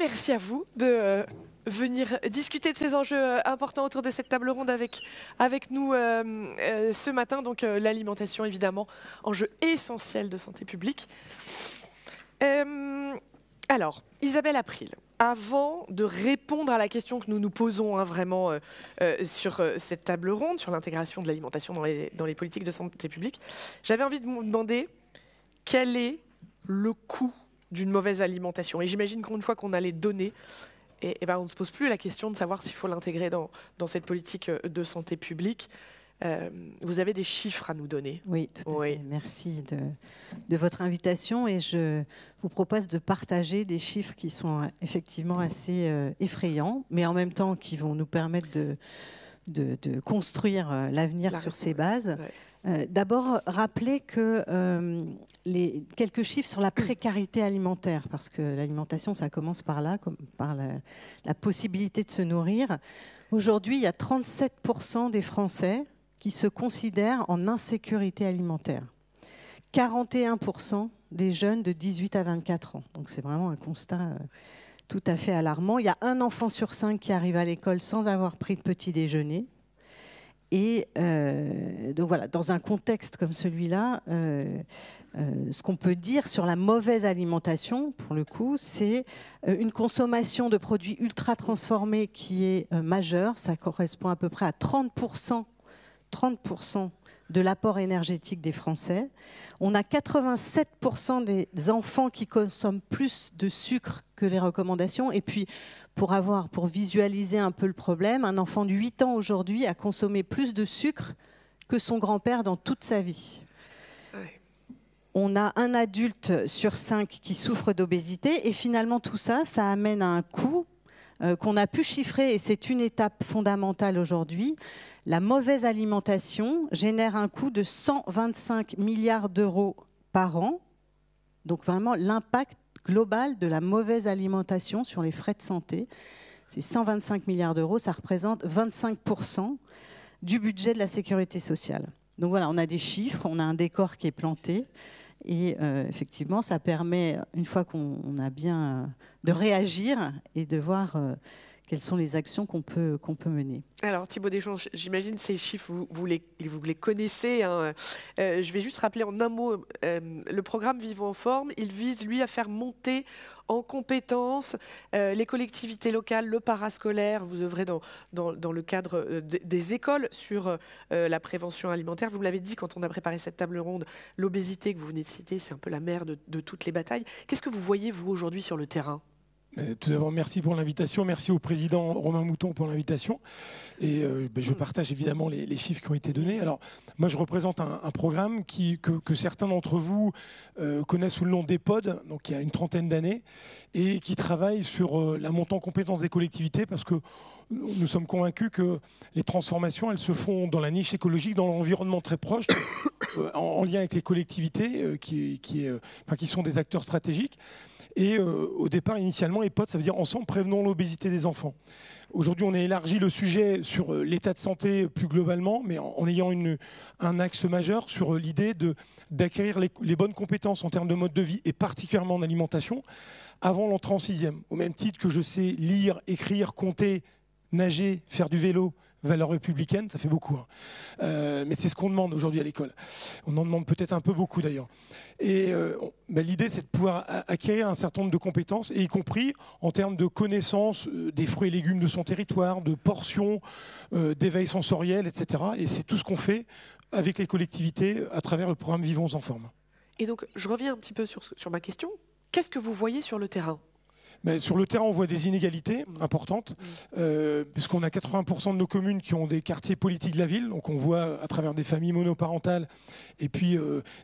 merci à vous de venir discuter de ces enjeux importants autour de cette table ronde avec nous ce matin. Donc l'alimentation, évidemment, enjeu essentiel de santé publique. Alors, Isabelle April, avant de répondre à la question que nous nous posons vraiment sur cette table ronde, sur l'intégration de l'alimentation dans les politiques de santé publique, j'avais envie de vous demander quel est le coût d'une mauvaise alimentation. Et j'imagine qu'une fois qu'on a les données, on ne se pose plus la question de savoir s'il faut l'intégrer dans cette politique de santé publique. Vous avez des chiffres à nous donner. Oui, tout à fait. Merci de votre invitation et je vous propose de partager des chiffres qui sont effectivement assez effrayants, mais en même temps qui vont nous permettre de construire l'avenir sur ces bases. Ouais. D'abord, rappeler que quelques chiffres sur la précarité alimentaire, parce que l'alimentation, ça commence par là, par la possibilité de se nourrir. Aujourd'hui, il y a 37% des Français qui se considèrent en insécurité alimentaire. 41% des jeunes de 18 à 24 ans. Donc c'est vraiment un constat tout à fait alarmant. Il y a un enfant sur 5 qui arrive à l'école sans avoir pris de petit déjeuner. Et donc voilà, dans un contexte comme celui-là, ce qu'on peut dire sur la mauvaise alimentation, pour le coup, c'est une consommation de produits ultra transformés qui est majeure. Ça correspond à peu près à 30% de l'apport énergétique des Français. On a 87% des enfants qui consomment plus de sucre que les recommandations. Et puis, pour visualiser un peu le problème, un enfant de 8 ans aujourd'hui a consommé plus de sucre que son grand-père dans toute sa vie. Ouais. On a un adulte sur 5 qui souffre d'obésité. Et finalement, tout ça, ça amène à un coût qu'on a pu chiffrer, et c'est une étape fondamentale aujourd'hui. La mauvaise alimentation génère un coût de 125 milliards d'euros par an. Donc vraiment, l'impact global de la mauvaise alimentation sur les frais de santé, c'est 125 milliards d'euros. Ça représente 25% du budget de la sécurité sociale. Donc voilà, on a des chiffres, on a un décor qui est planté. Et effectivement, ça permet, une fois qu'on a bien, de réagir et de voir quelles sont les actions qu'on peut mener. Alors Thibaut Deschamps, j'imagine ces chiffres, vous les connaissez. Hein. Je vais juste rappeler en un mot, le programme Vivons en forme, il vise, lui, à faire monter en compétences les collectivités locales, le parascolaire. Vous œuvrez dans le cadre des écoles sur la prévention alimentaire. Vous me l'avez dit quand on a préparé cette table ronde, l'obésité que vous venez de citer, c'est un peu la mère de toutes les batailles. Qu'est-ce que vous voyez, vous, aujourd'hui, sur le terrain ? Tout d'abord, merci pour l'invitation. Merci au président Romain Mouton pour l'invitation. Et je partage évidemment les chiffres qui ont été donnés. Alors, moi, je représente un programme que certains d'entre vous connaissent sous le nom d'EPOD, donc il y a une trentaine d'années, et qui travaille sur la montée en compétences des collectivités, parce que nous sommes convaincus que les transformations, elles se font dans la niche écologique, dans l'environnement très proche, en lien avec les collectivités qui sont des acteurs stratégiques. Et au départ, initialement, EPOD, ça veut dire Ensemble prévenons l'obésité des enfants. Aujourd'hui, on a élargi le sujet sur l'état de santé plus globalement, mais en ayant un axe majeur sur l'idée d'acquérir les bonnes compétences en termes de mode de vie, et particulièrement en alimentation, avant l'entrée en 6e. Au même titre que je sais lire, écrire, compter, nager, faire du vélo, valeurs républicaines, ça fait beaucoup. Hein. Mais c'est ce qu'on demande aujourd'hui à l'école. On en demande peut-être un peu beaucoup d'ailleurs. Et l'idée, c'est de pouvoir acquérir un certain nombre de compétences, et y compris en termes de connaissances des fruits et légumes de son territoire, de portions, d'éveil sensoriel, etc. Et c'est tout ce qu'on fait avec les collectivités à travers le programme Vivons en forme. Et donc, je reviens un petit peu sur ma question. Qu'est-ce que vous voyez sur le terrain ? Mais sur le terrain, on voit des inégalités importantes, puisqu'on a 80% de nos communes qui ont des quartiers politiques de la ville. Donc on voit à travers des familles monoparentales et puis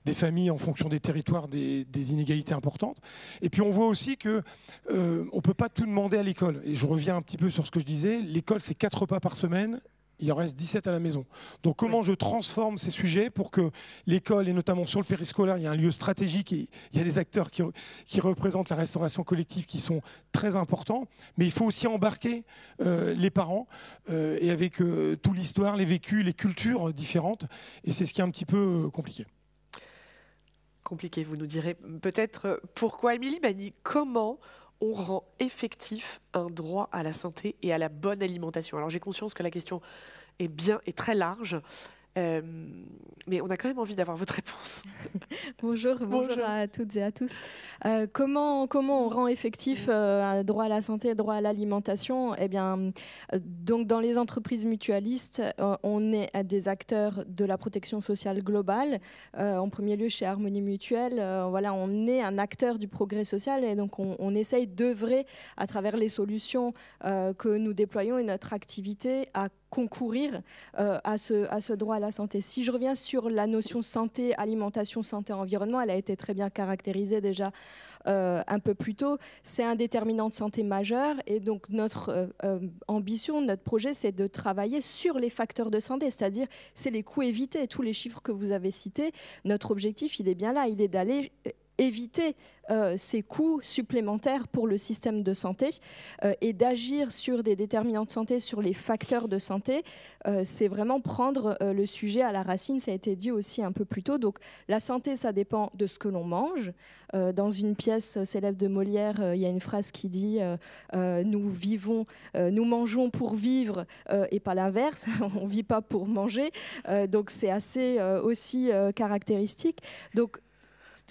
des familles en fonction des territoires des inégalités importantes. Et puis on voit aussi qu'on ne peut pas tout demander à l'école. Et je reviens un petit peu sur ce que je disais. L'école, c'est 4 repas par semaine. Il en reste 17 à la maison. Donc comment je transforme ces sujets pour que l'école, et notamment sur le périscolaire, il y a un lieu stratégique et il y a des acteurs qui représentent la restauration collective qui sont très importants. Mais il faut aussi embarquer les parents et avec toute l'histoire, les vécus, les cultures différentes. Et c'est ce qui est un petit peu compliqué. Compliqué, vous nous direz peut-être pourquoi. Émilie Bany, comment on rend effectif un droit à la santé et à la bonne alimentation? Alors j'ai conscience que la question est très large, mais on a quand même envie d'avoir votre réponse. Bonjour à toutes et à tous. Comment on rend effectif un droit à la santé, un droit à l'alimentation? Eh bien, donc dans les entreprises mutualistes, on est des acteurs de la protection sociale globale. En premier lieu, chez Harmonie Mutuelle, voilà, on est un acteur du progrès social et donc on essaye d'œuvrer à travers les solutions que nous déployons et notre activité à concourir à ce droit à la santé. Si je reviens sur la notion santé, alimentation, santé, environnement, elle a été très bien caractérisée déjà un peu plus tôt. C'est un déterminant de santé majeur et donc notre ambition, notre projet, c'est de travailler sur les facteurs de santé, c'est-à-dire c'est les coûts évités, tous les chiffres que vous avez cités. Notre objectif, il est bien là, il est d'aller éviter ces coûts supplémentaires pour le système de santé et d'agir sur des déterminants de santé, sur les facteurs de santé. C'est vraiment prendre le sujet à la racine, ça a été dit aussi un peu plus tôt. Donc la santé, ça dépend de ce que l'on mange. Dans une pièce célèbre de Molière, il y a une phrase qui dit nous mangeons pour vivre et pas l'inverse, on ne vit pas pour manger. Donc c'est assez aussi caractéristique. Donc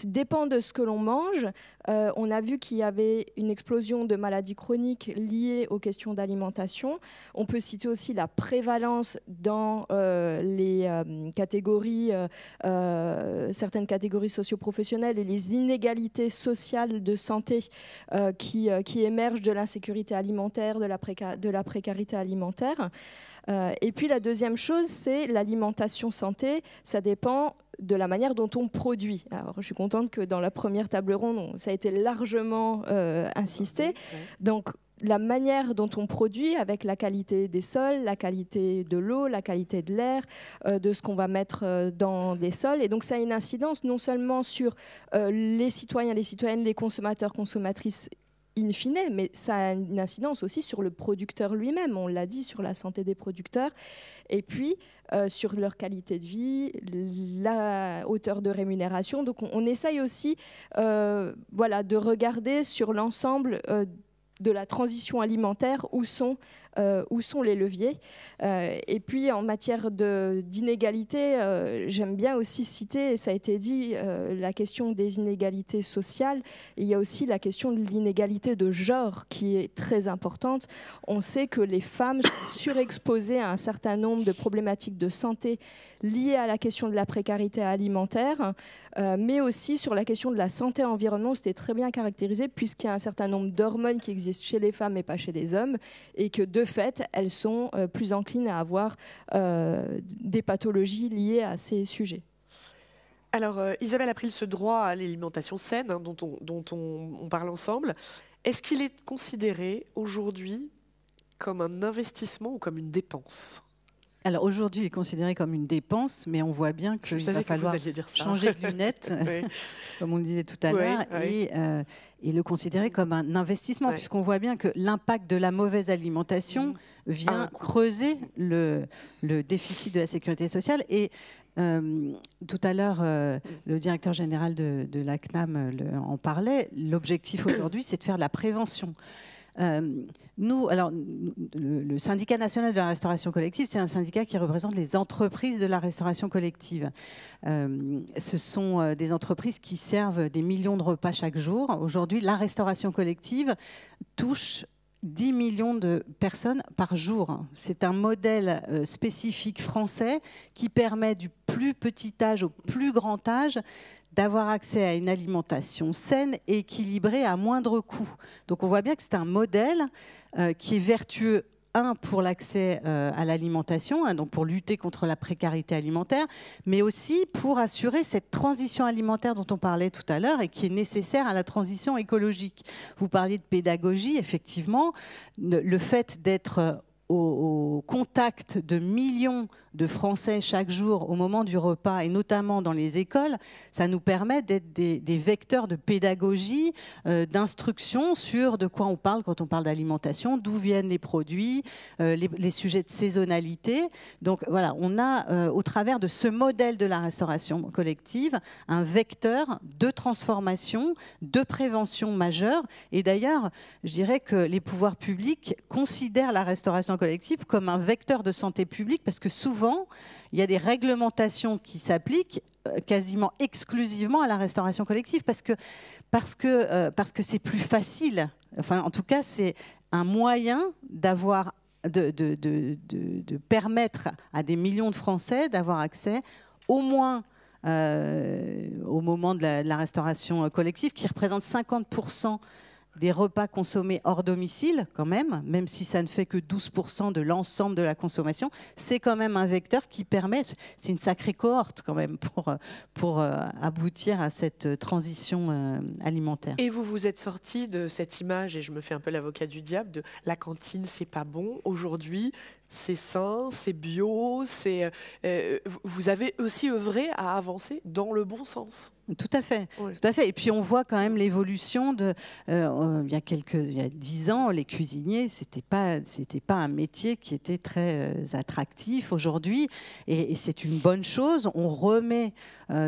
dépend de ce que l'on mange. On a vu qu'il y avait une explosion de maladies chroniques liées aux questions d'alimentation. On peut citer aussi la prévalence dans les catégories, certaines catégories socio-professionnelles et les inégalités sociales de santé qui émergent de l'insécurité alimentaire, de la précarité alimentaire. Et puis la deuxième chose, c'est l'alimentation santé. Ça dépend de la manière dont on produit. Alors, je suis contente que dans la première table ronde, ça a été largement insisté. Donc, la manière dont on produit avec la qualité des sols, la qualité de l'eau, la qualité de l'air, de ce qu'on va mettre dans les sols. Et donc, ça a une incidence non seulement sur les citoyens, les citoyennes, les consommateurs, consommatrices, in fine, mais ça a une incidence aussi sur le producteur lui-même, on l'a dit, sur la santé des producteurs, et puis sur leur qualité de vie, la hauteur de rémunération. Donc on essaye aussi de regarder sur l'ensemble de la transition alimentaire où sont les leviers. Et puis en matière d'inégalité, j'aime bien aussi citer, et ça a été dit, la question des inégalités sociales. Et il y a aussi la question de l'inégalité de genre qui est très importante. On sait que les femmes sont surexposées à un certain nombre de problématiques de santé liées à la question de la précarité alimentaire, mais aussi sur la question de la santé environnement. C'était très bien caractérisé puisqu'il y a un certain nombre d'hormones qui existent chez les femmes et pas chez les hommes, et que de fait, elles sont plus enclines à avoir des pathologies liées à ces sujets. Alors, Isabelle April, ce droit à l'alimentation saine dont on parle ensemble, est-ce qu'il est considéré aujourd'hui comme un investissement ou comme une dépense ? Alors aujourd'hui, il est considéré comme une dépense, mais on voit bien qu'il va falloir changer de lunettes, oui. Comme on le disait tout à l'heure, et le considérer comme un investissement, puisqu'on voit bien que l'impact de la mauvaise alimentation vient creuser le déficit de la sécurité sociale. Et tout à l'heure, le directeur général de la CNAM en parlait. L'objectif aujourd'hui, c'est de faire de la prévention. Le syndicat national de la restauration collective, c'est un syndicat qui représente les entreprises de la restauration collective. Ce sont des entreprises qui servent des millions de repas chaque jour. Aujourd'hui, la restauration collective touche 10 millions de personnes par jour. C'est un modèle spécifique français qui permet du plus petit âge au plus grand âge d'avoir accès à une alimentation saine et équilibrée à moindre coût. Donc on voit bien que c'est un modèle qui est vertueux, pour l'accès à l'alimentation, donc pour lutter contre la précarité alimentaire, mais aussi pour assurer cette transition alimentaire dont on parlait tout à l'heure et qui est nécessaire à la transition écologique. Vous parliez de pédagogie, effectivement. Le fait d'être au contact de millions de Français chaque jour au moment du repas, et notamment dans les écoles, ça nous permet d'être des vecteurs de pédagogie, d'instruction sur de quoi on parle quand on parle d'alimentation, d'où viennent les produits, les sujets de saisonnalité. Donc voilà, on a au travers de ce modèle de la restauration collective un vecteur de transformation, de prévention majeure. Et d'ailleurs, je dirais que les pouvoirs publics considèrent la restauration collective comme un vecteur de santé publique, parce que souvent, il y a des réglementations qui s'appliquent quasiment exclusivement à la restauration collective, parce que c'est plus facile. Enfin, en tout cas, c'est un moyen d'avoir de permettre à des millions de Français d'avoir accès au moins au moment de la restauration collective, qui représente 50% des repas consommés hors domicile, quand même si ça ne fait que 12% de l'ensemble de la consommation. C'est quand même un vecteur qui permet, c'est une sacrée cohorte quand même pour aboutir à cette transition alimentaire. Et vous vous êtes sorti de cette image, et je me fais un peu l'avocat du diable, de la cantine, c'est pas bon. Aujourd'hui, c'est sain, c'est bio, vous avez aussi œuvré à avancer dans le bon sens. Tout à fait, oui. Tout à fait. Et puis on voit quand même l'évolution de. Il y a 10 ans, les cuisiniers, c'était pas un métier qui était très attractif. Aujourd'hui, et c'est une bonne chose. On remet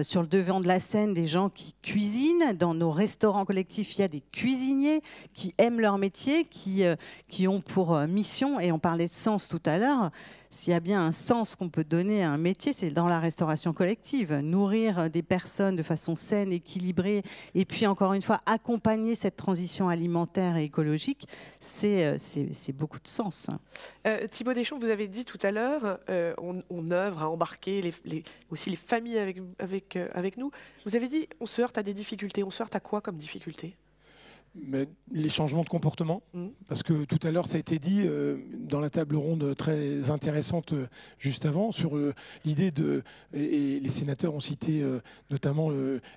sur le devant de la scène des gens qui cuisinent. Dans nos restaurants collectifs, il y a des cuisiniers qui aiment leur métier, qui ont pour mission. Et on parlait de sens tout à l'heure. S'il y a bien un sens qu'on peut donner à un métier, c'est dans la restauration collective. Nourrir des personnes de façon saine, équilibrée, et puis encore une fois, accompagner cette transition alimentaire et écologique, c'est beaucoup de sens. Thibaut Deschamps, vous avez dit tout à l'heure, on œuvre à embarquer aussi les familles avec nous. Vous avez dit, on se heurte à des difficultés. On se heurte à quoi comme difficultés ? Mais les changements de comportement, parce que tout à l'heure ça a été dit dans la table ronde très intéressante juste avant sur l'idée et les sénateurs ont cité notamment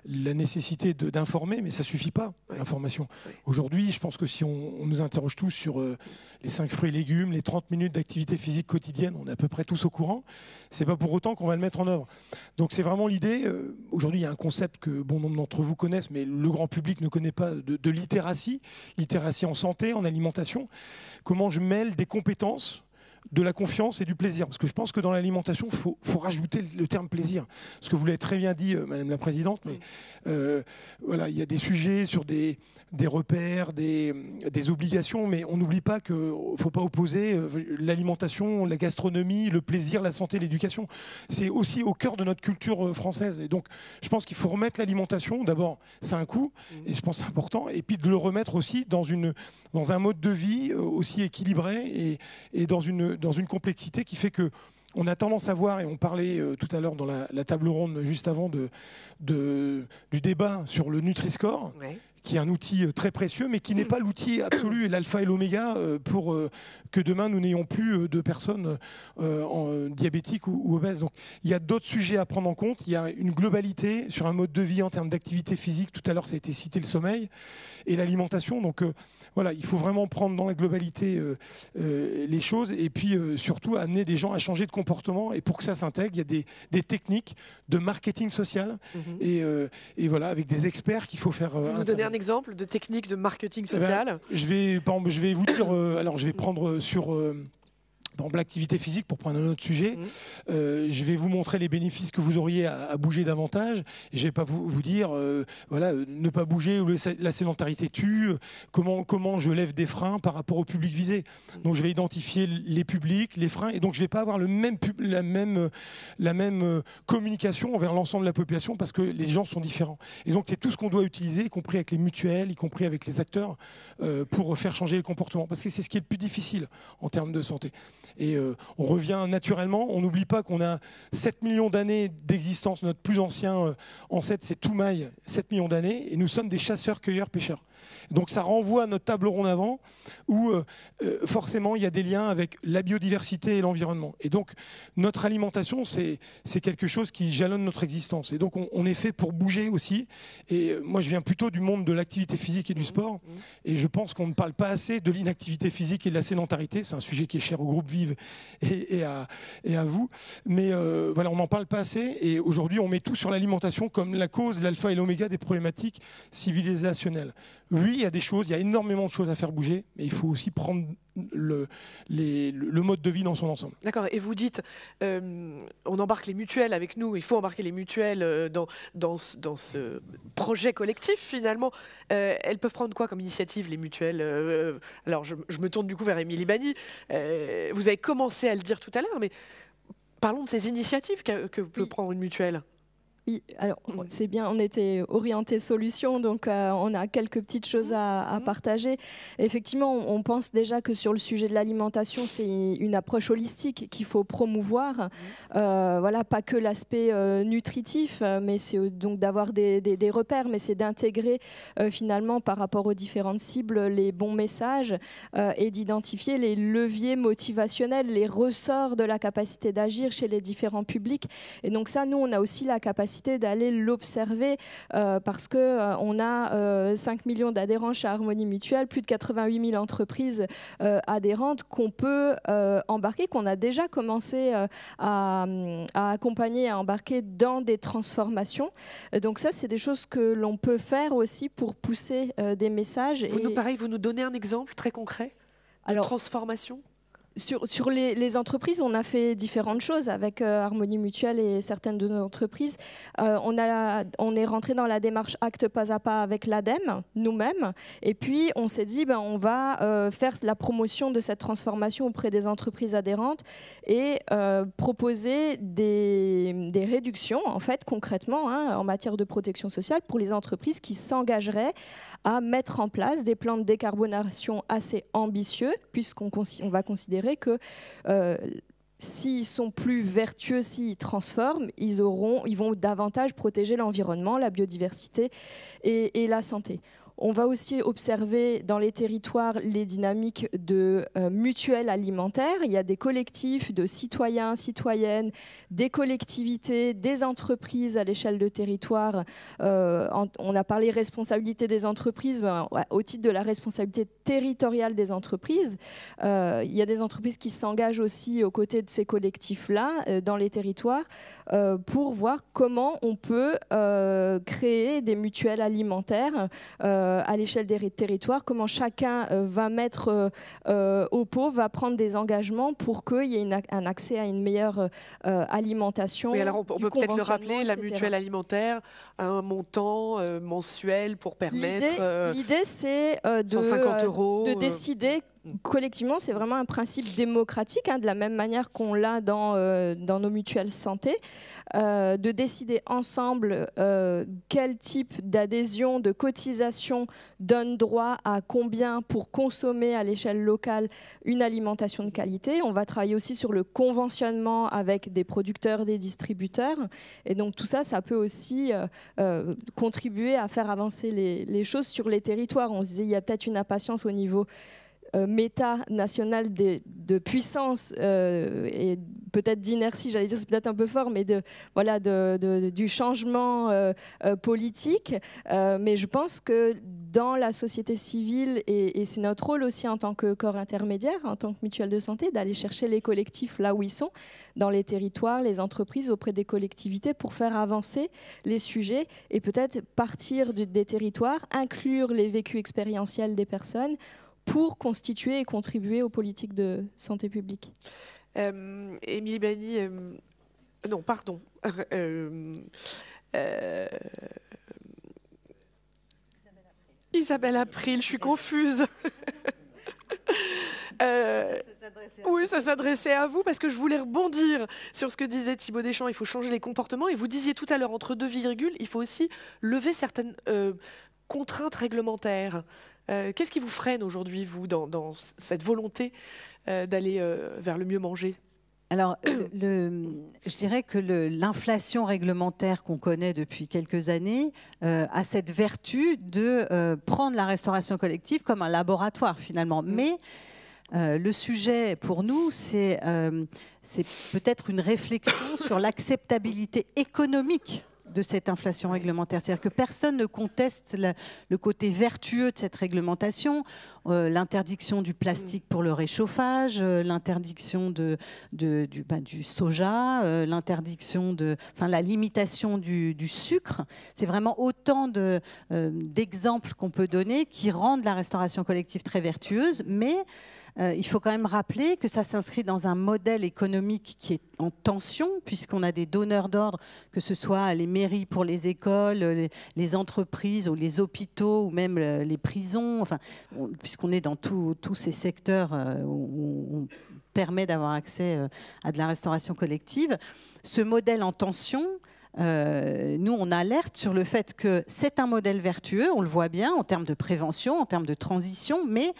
la nécessité d'informer, mais ça suffit pas, l'information. Aujourd'hui, je pense que si on nous interroge tous sur les 5 fruits et légumes, les 30 minutes d'activité physique quotidienne, on est à peu près tous au courant, c'est pas pour autant qu'on va le mettre en œuvre. Donc c'est vraiment l'idée, aujourd'hui il y a un concept que bon nombre d'entre vous connaissent, mais le grand public ne connaît pas, de littératie en santé, en alimentation. Comment je mêle des compétences, de la confiance et du plaisir. Parce que je pense que dans l'alimentation, il faut rajouter le terme plaisir. Parce que vous l'avez très bien dit, Madame la Présidente, mais voilà, il y a des sujets sur des repères, des obligations, mais on n'oublie pas qu'il ne faut pas opposer l'alimentation, la gastronomie, le plaisir, la santé, l'éducation. C'est aussi au cœur de notre culture française. Et donc, je pense qu'il faut remettre l'alimentation, d'abord, c'est un coût, et je pense que c'est important, et puis de le remettre aussi dans un mode de vie aussi équilibré et dans une complexité qui fait que on a tendance à voir, et on parlait tout à l'heure dans la table ronde juste avant du débat sur le Nutri-Score, qui est un outil très précieux, mais qui n'est pas l'outil absolu et l'alpha et l'oméga pour que demain nous n'ayons plus de personnes diabétiques ou obèses. Donc il y a d'autres sujets à prendre en compte. Il y a une globalité sur un mode de vie en termes d'activité physique. Tout à l'heure, ça a été cité, le sommeil et l'alimentation. Donc voilà, il faut vraiment prendre dans la globalité les choses et puis surtout amener des gens à changer de comportement. Et pour que ça s'intègre, il y a des techniques de marketing social et voilà, avec des experts qu'il faut faire. Vous nous donnez un exemple de technique de marketing social? Je vais vous dire, alors je vais prendre sur par exemple, l'activité physique, pour prendre un autre sujet, je vais vous montrer les bénéfices que vous auriez à bouger davantage. Je ne vais pas vous dire, voilà, ne pas bouger ou la sédentarité tue, comment je lève des freins par rapport au public visé. Donc je vais identifier les publics, les freins, et donc je ne vais pas avoir la même communication envers l'ensemble de la population parce que les gens sont différents. Et donc c'est tout ce qu'on doit utiliser, y compris avec les mutuelles, y compris avec les acteurs, pour faire changer les comportements. Parce que c'est ce qui est le plus difficile en termes de santé. Et on revient naturellement. On n'oublie pas qu'on a 7 millions d'années d'existence. Notre plus ancien ancêtre, c'est Toumaï, 7 millions d'années. Et nous sommes des chasseurs, cueilleurs, pêcheurs. Donc ça renvoie à notre table ronde avant, où forcément il y a des liens avec la biodiversité et l'environnement. Et donc notre alimentation, c'est quelque chose qui jalonne notre existence. Et donc on est fait pour bouger aussi. Et moi je viens plutôt du monde de l'activité physique et du sport. Et je pense qu'on ne parle pas assez de l'inactivité physique et de la sédentarité. C'est un sujet qui est cher au groupe Vive et à vous. Mais voilà, on n'en parle pas assez. Et aujourd'hui on met tout sur l'alimentation comme la cause, l'alpha et l'oméga des problématiques civilisationnelles. Oui, il y a des choses, il y a énormément de choses à faire bouger, mais il faut aussi prendre le mode de vie dans son ensemble. D'accord, et vous dites, on embarque les mutuelles avec nous, il faut embarquer les mutuelles dans ce projet collectif finalement. Elles peuvent prendre quoi comme initiative, les mutuelles? Alors je me tourne du coup vers Émilie Bany. Vous avez commencé à le dire tout à l'heure, mais parlons de ces initiatives que peut prendre une mutuelle. Oui, alors c'est bien, on était orienté solution, donc on a quelques petites choses à partager. Effectivement, on pense déjà que sur le sujet de l'alimentation, c'est une approche holistique qu'il faut promouvoir. Voilà, pas que l'aspect nutritif, mais c'est donc d'avoir des repères, mais c'est d'intégrer finalement par rapport aux différentes cibles les bons messages et d'identifier les leviers motivationnels, les ressorts de la capacité d'agir chez les différents publics. Et donc ça, nous, on a aussi la capacité d'aller l'observer parce qu'on a 5 millions d'adhérents chez Harmonie Mutuelle, plus de 88 000 entreprises adhérentes qu'on peut embarquer, qu'on a déjà commencé à accompagner, à embarquer dans des transformations. Donc ça, c'est des choses que l'on peut faire aussi pour pousser des messages. Vous nous donnez un exemple très concret de transformation ? Sur les entreprises, on a fait différentes choses avec Harmonie Mutuelle et certaines de nos entreprises. On est rentré dans la démarche acte pas à pas avec l'ADEME, nous-mêmes. Et puis, on s'est dit, on va faire la promotion de cette transformation auprès des entreprises adhérentes et proposer des réductions, en fait, concrètement, en matière de protection sociale pour les entreprises qui s'engageraient à mettre en place des plans de décarbonation assez ambitieux, puisqu'on va considérer que s'ils sont plus vertueux, s'ils transforment, ils vont davantage protéger l'environnement, la biodiversité et la santé. On va aussi observer dans les territoires les dynamiques de mutuelles alimentaires. Il y a des collectifs de citoyens, citoyennes, des collectivités, des entreprises à l'échelle de territoire. On a parlé responsabilité des entreprises, au titre de la responsabilité territoriale des entreprises. Il y a des entreprises qui s'engagent aussi aux côtés de ces collectifs-là dans les territoires pour voir comment on peut créer des mutuelles alimentaires à l'échelle des territoires, comment chacun va mettre au pot, va prendre des engagements pour qu'il y ait un accès à une meilleure alimentation. Oui, alors on peut peut-être le rappeler, la mutuelle alimentaire a un montant mensuel pour permettre... L'idée, c'est de décider collectivement, c'est vraiment un principe démocratique, de la même manière qu'on l'a dans nos mutuelles santé, de décider ensemble quel type d'adhésion, de cotisation donne droit à combien pour consommer à l'échelle locale une alimentation de qualité. On va travailler aussi sur le conventionnement avec des producteurs, des distributeurs. Et donc tout ça, ça peut aussi contribuer à faire avancer les choses sur les territoires. On se disait, il y a peut-être une impatience au niveau méta-national de puissance et peut-être d'inertie, j'allais dire c'est peut-être un peu fort, mais du changement politique. Mais je pense que dans la société civile, et c'est notre rôle aussi en tant que corps intermédiaire, en tant que mutuelle de santé, d'aller chercher les collectifs là où ils sont, dans les territoires, les entreprises, auprès des collectivités, pour faire avancer les sujets et peut-être partir des territoires, inclure les vécus expérientiels des personnes, pour constituer et contribuer aux politiques de santé publique. Émilie Bany, non, pardon. Isabelle April, je suis confuse. Oui, ça s'adressait à vous parce que je voulais rebondir sur ce que disait Thibaut Deschamps. Il faut changer les comportements. Et vous disiez tout à l'heure, entre deux virgules, il faut aussi lever certaines contraintes réglementaires. Qu'est-ce qui vous freine aujourd'hui, vous, dans cette volonté d'aller vers le mieux manger ? Alors, je dirais que l'inflation réglementaire qu'on connaît depuis quelques années a cette vertu de prendre la restauration collective comme un laboratoire, finalement. Mais le sujet, pour nous, c'est peut-être une réflexion sur l'acceptabilité économique de cette inflation réglementaire. C'est-à-dire que personne ne conteste le côté vertueux de cette réglementation, l'interdiction du plastique pour le réchauffage, l'interdiction du soja, l'interdiction la limitation du sucre. C'est vraiment autant d'exemples qu'on peut donner qui rendent la restauration collective très vertueuse, mais il faut quand même rappeler que ça s'inscrit dans un modèle économique qui est en tension, puisqu'on a des donneurs d'ordre, que ce soit les mairies pour les écoles, les entreprises ou les hôpitaux ou même les prisons, puisqu'on est dans tous ces secteurs où on permet d'avoir accès à de la restauration collective. Ce modèle en tension, nous, on alerte sur le fait que c'est un modèle vertueux, on le voit bien en termes de prévention, en termes de transition, mais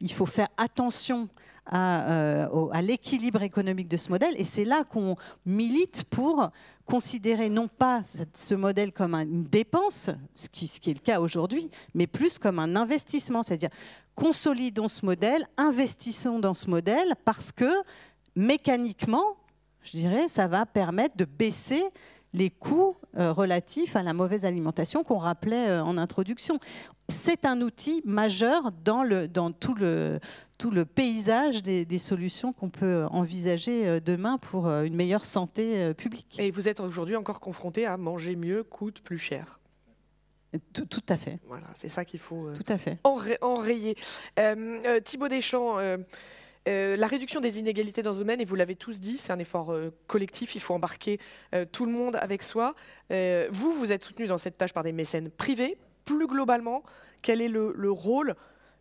il faut faire attention à l'équilibre économique de ce modèle. Et c'est là qu'on milite pour considérer non pas ce modèle comme une dépense, ce qui est le cas aujourd'hui, mais plus comme un investissement. C'est-à-dire, consolidons ce modèle, investissons dans ce modèle, parce que mécaniquement, je dirais, ça va permettre de baisser les coûts relatifs à la mauvaise alimentation qu'on rappelait en introduction. C'est un outil majeur dans tout le paysage des solutions qu'on peut envisager demain pour une meilleure santé publique. Et vous êtes aujourd'hui encore confronté à manger mieux coûte plus cher. Tout à fait. Voilà, c'est ça qu'il faut tout à fait. Enrayer. Thibaut Deschamps, la réduction des inégalités dans ce domaine, et vous l'avez tous dit, c'est un effort collectif, il faut embarquer tout le monde avec soi. Vous êtes soutenu dans cette tâche par des mécènes privés. Plus globalement, quel est le rôle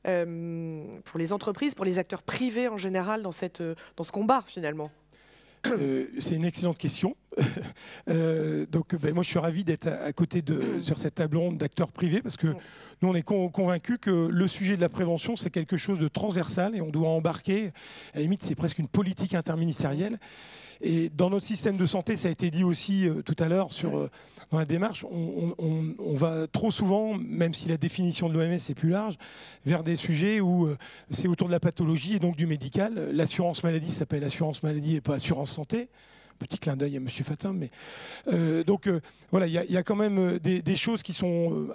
pour les entreprises, pour les acteurs privés en général dans ce combat finalement ? C'est une excellente question. Moi, je suis ravi d'être à côté sur cette table ronde d'acteurs privés, parce que nous, on est convaincus que le sujet de la prévention, c'est quelque chose de transversal et on doit embarquer. À la limite, c'est presque une politique interministérielle. Et dans notre système de santé, ça a été dit aussi tout à l'heure dans la démarche, on va trop souvent, même si la définition de l'OMS est plus large, vers des sujets où c'est autour de la pathologie et donc du médical. L'assurance maladie s'appelle assurance maladie et pas assurance santé. Petit clin d'œil à M. Fatum. Mais, voilà, il y a quand même des choses qui sont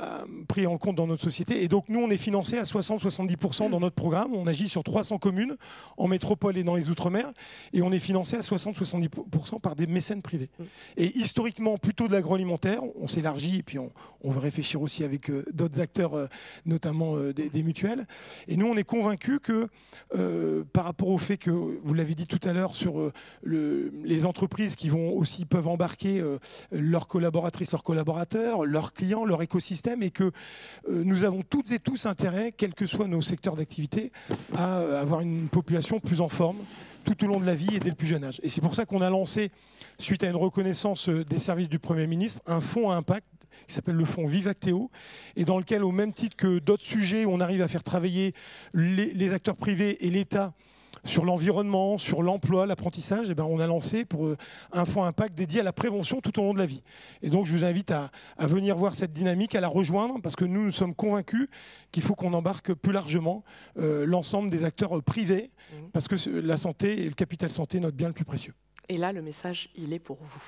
prises en compte dans notre société. Et donc, nous, on est financé à 60-70% dans notre programme. On agit sur 300 communes en métropole et dans les Outre-mer. Et on est financé à 60-70% par des mécènes privés. Et historiquement, plutôt de l'agroalimentaire. On s'élargit et puis on va réfléchir aussi avec d'autres acteurs, notamment des mutuelles. Et nous, on est convaincus que par rapport au fait que, vous l'avez dit tout à l'heure, sur les entreprises qui peuvent embarquer leurs collaboratrices, leurs collaborateurs, leurs clients, leur écosystème, et que nous avons toutes et tous intérêt, quels que soient nos secteurs d'activité, à avoir une population plus en forme tout au long de la vie et dès le plus jeune âge. Et c'est pour ça qu'on a lancé, suite à une reconnaissance des services du Premier ministre, un fonds à impact qui s'appelle le fonds Vivacteo, et dans lequel, au même titre que d'autres sujets, on arrive à faire travailler les acteurs privés et l'État sur l'environnement, sur l'emploi, l'apprentissage. On a lancé pour un fonds impact dédié à la prévention tout au long de la vie. Et donc, je vous invite à venir voir cette dynamique, à la rejoindre, parce que nous sommes convaincus qu'il faut qu'on embarque plus largement l'ensemble des acteurs privés, parce que la santé et le capital santé est notre bien le plus précieux. Et là, le message, il est pour vous.